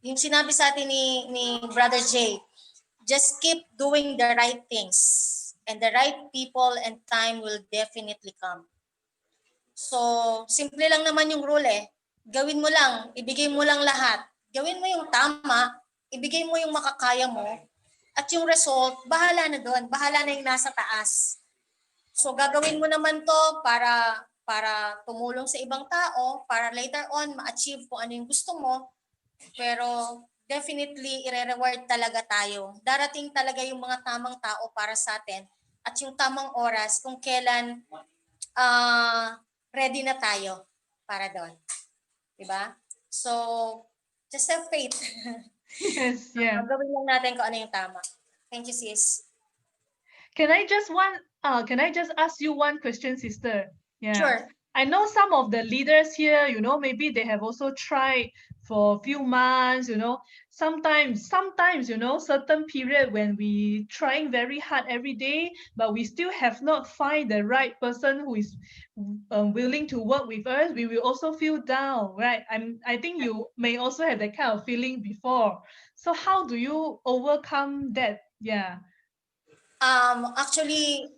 Yung sinabi sa atin ni Brother Jay, just keep doing the right things and the right people and time will definitely come. So, simple lang naman yung rule eh. Gawin mo lang, ibigay mo lang lahat. Gawin mo yung tama, ibigay mo yung makakaya mo, at yung result, bahala na doon. Bahala na yung nasa taas. So, gagawin mo naman to para tumulong sa ibang tao, para later on ma-achieve kung ano yung gusto mo. Pero definitely, ire-reward talaga tayo. Darating talaga yung mga tamang tao para sa atin at yung tamang oras kung kailan ready na tayo para doon. Diba? So, just have faith. Yes, yeah. Gawin lang natin kung ano yung tama. Thank you, sis. Can I just ask you one question, sister? Yeah. Sure. I know some of the leaders here, maybe they have also tried for a few months, sometimes, certain period when we trying very hard every day, but we still have not find the right person who is willing to work with us, we will also feel down, right? I think you may also have that kind of feeling before. So how do you overcome that? Yeah. Actually,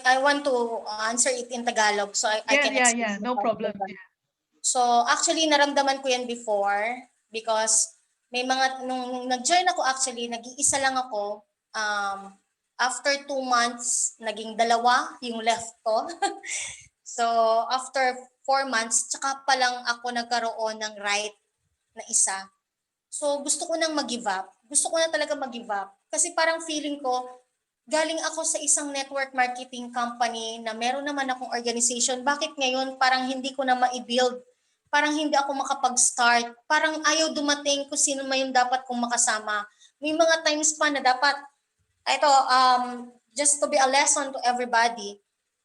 I want to answer it in Tagalog so I can explain. Yeah, no problem. Yeah. So actually naramdaman ko yan before because may mga nung nag-join ako actually nag-iisa lang ako after 2 months naging 2 yung left ko. So after 4 months tsaka pa lang ako nagkaroon ng right na isa. So gusto ko nang mag-give up. Gusto ko na talaga mag-give up kasi parang feeling ko galing ako sa isang network marketing company na meron naman akong organization. Bakit ngayon parang hindi ko na ma-build? parang hindi ako makapag-start. Parang ayaw dumating kung sino man yung dapat kong makasama. May mga times pa na dapat, ito, just to be a lesson to everybody,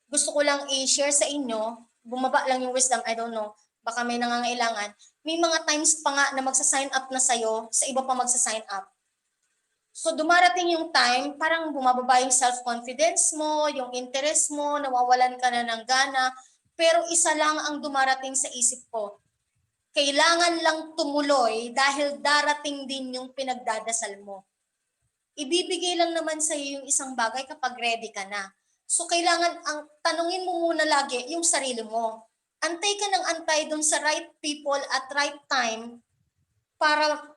gusto ko lang i-share sa inyo, bumaba lang yung wisdom, I don't know, baka may nangangailangan. May mga times pa nga na magsa-sign up na sa'yo, sa iba pa magsa-sign up. So dumarating yung time, parang bumababa yung self-confidence mo, yung interest mo, nawawalan ka na ng gana. Pero isa lang ang dumarating sa isip ko. Kailangan lang tumuloy dahil darating din yung pinagdadasal mo. Ibibigay lang naman sa iyo yung isang bagay kapag ready ka na. So kailangan, ang tanungin mo muna lagi yung sarili mo. Antay ka ng antay dun sa right people at right time para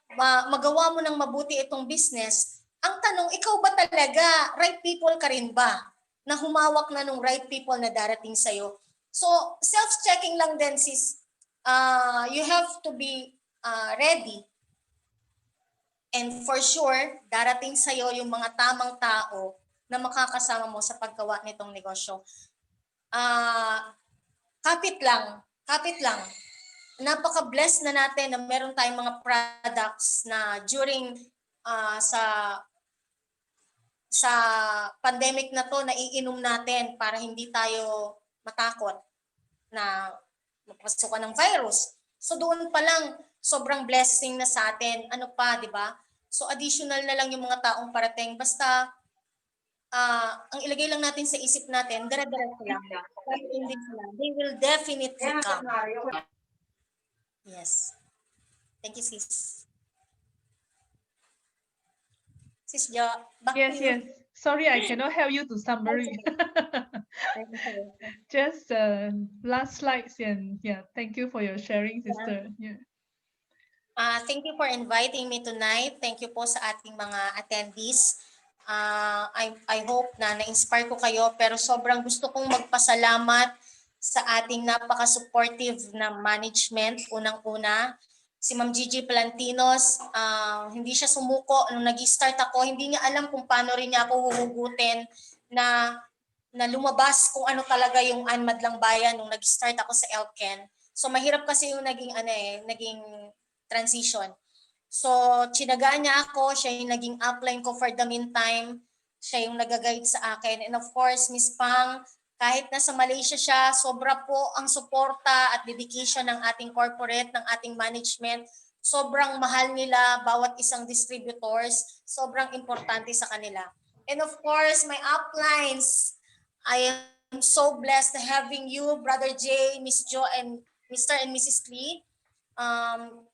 magawa mo ng mabuti itong business. Ang tanong, ikaw ba talaga, right people ka rin ba? Na humawak na nung right people na darating sa'yo. So, self-checking lang din sis. You have to be ready. And for sure, darating sa'yo yung mga tamang tao na makakasama mo sa paggawa nitong negosyo. Kapit lang. Napaka-blessed na natin na meron tayong mga products na during sa pandemic na to naiinom natin para hindi tayo matakot na mapasukan ng virus. So doon pa lang sobrang blessing na sa atin. Ano pa, 'di ba? So additional na lang yung mga taong parating, basta ang ilagay lang natin sa isip natin, dire-diretso lang. They will definitely come. Yes. Thank you, sis. Sis Jo, back Yes, to you. yes. Sorry, I cannot help you to summary. Just last slides, and yeah, thank you for your sharing, sister. Yeah. Thank you for inviting me tonight. Thank you po sa ating mga attendees. I hope na na-inspire ko kayo, pero sobrang gusto kong magpasalamat sa ating napaka-supportive na management. Unang-una, si Ma'am Gigi Plantinos, hindi siya sumuko nung nag-start ako. Hindi niya alam kung paano rin niya ako huhugutin na lumabas kung ano talaga yung Anmadlang Bayan nung nag-start ako sa Elken. So mahirap kasi yung naging transition. So, tsinagaan niya ako, siya yung naging upline ko for the meantime, siya yung nag-guide sa akin. And of course, Miss Pang, kahit nasa Malaysia siya, sobra po ang suporta at dedication ng ating corporate, ng ating management. Sobrang mahal nila bawat isang distributors, sobrang importante sa kanila. And of course, my uplines, I am so blessed having you, Brother Jay, Miss Jo, and Mr. and Mrs. Lee.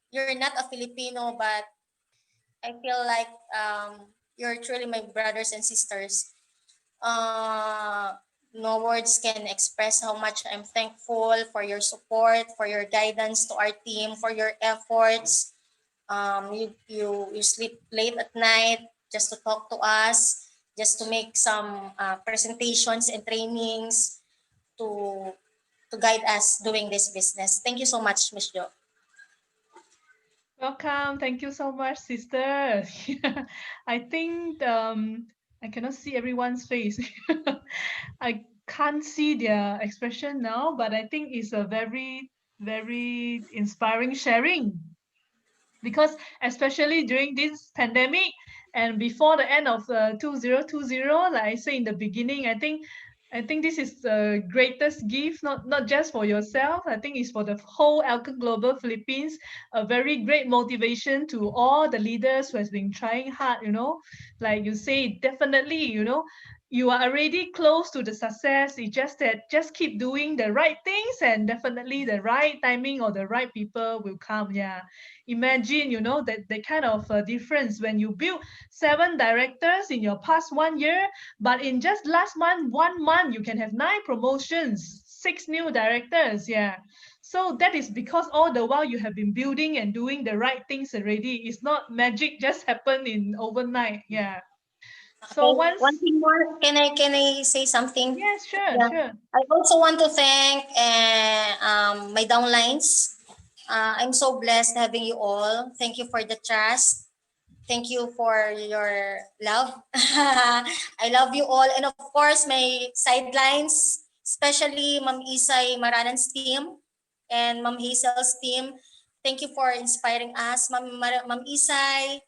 You're not a Filipino, but I feel like you're truly my brothers and sisters. No words can express how much I'm thankful for your support, for your guidance to our team, for your efforts. You sleep late at night just to talk to us, just to make some presentations and trainings to guide us doing this business. Thank you so much, Ms. Jo. Welcome. Thank you so much, sister. I think I cannot see everyone's face. I can't see their expression now, but I think it's a very, very inspiring sharing. Because especially during this pandemic and before the end of 2020, like I say in the beginning, I think this is the greatest gift, not just for yourself. I think it's for the whole Alken Global Philippines, a very great motivation to all the leaders who has been trying hard, like you say, definitely, you are already close to the success. It's just that just keep doing the right things and definitely the right timing or the right people will come. Yeah. Imagine, that kind of difference when you build 7 directors in your past 1 year, but in just last month, 1 month, you can have 9 promotions, 6 new directors. Yeah. So that is because all the while you have been building and doing the right things already. It's not magic just happened in overnight. Yeah. So one thing more, can I say something? Yes, sure, sure. I also want to thank my downlines. I'm so blessed having you all. Thank you for the trust. Thank you for your love. I love you all. And of course, my sidelines, especially Ma'am Isay Maranan's team. and Ma'am Hazel's team. Thank you for inspiring us. Ma'am Isay,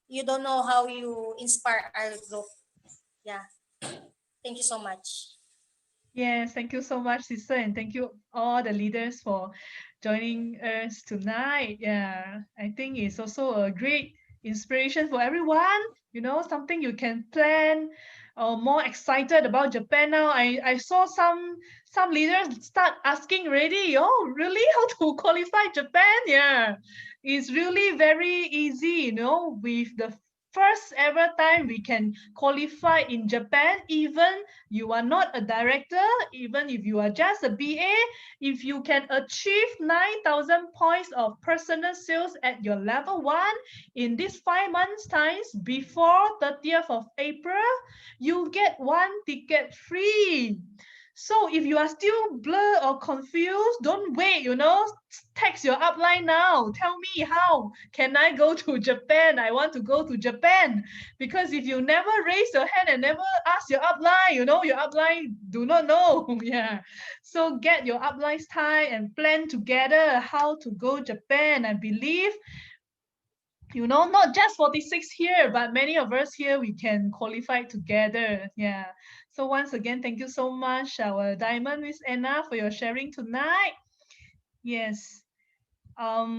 you don't know how you inspire our group. Yeah. Thank you so much. Yes, thank you so much, sister, and thank you all the leaders for joining us tonight. Yeah, I think it's also a great inspiration for everyone. You know, something you can plan or more excited about Japan now. I saw some leaders start asking already, oh, really? How to qualify Japan? Yeah, it's really very easy, you know, with the first ever time we can qualify in Japan, even you are not a director, even if you are just a BA, if you can achieve 9,000 points of personal sales at your level 1 in this 5 months times before 30th of April, you get 1 ticket free. So if you are still blurred or confused, don't wait, you know, text your upline now. Tell me, how can I go to Japan? I want to go to Japan. Because if you never raise your hand and never ask your upline, you know, your upline do not know. Yeah. So get your upline's time and plan together how to go Japan. I believe, you know, not just 46 here, but many of us here, we can qualify together. Yeah. So once again, thank you so much, our Diamond Miss Anna, for your sharing tonight. Yes.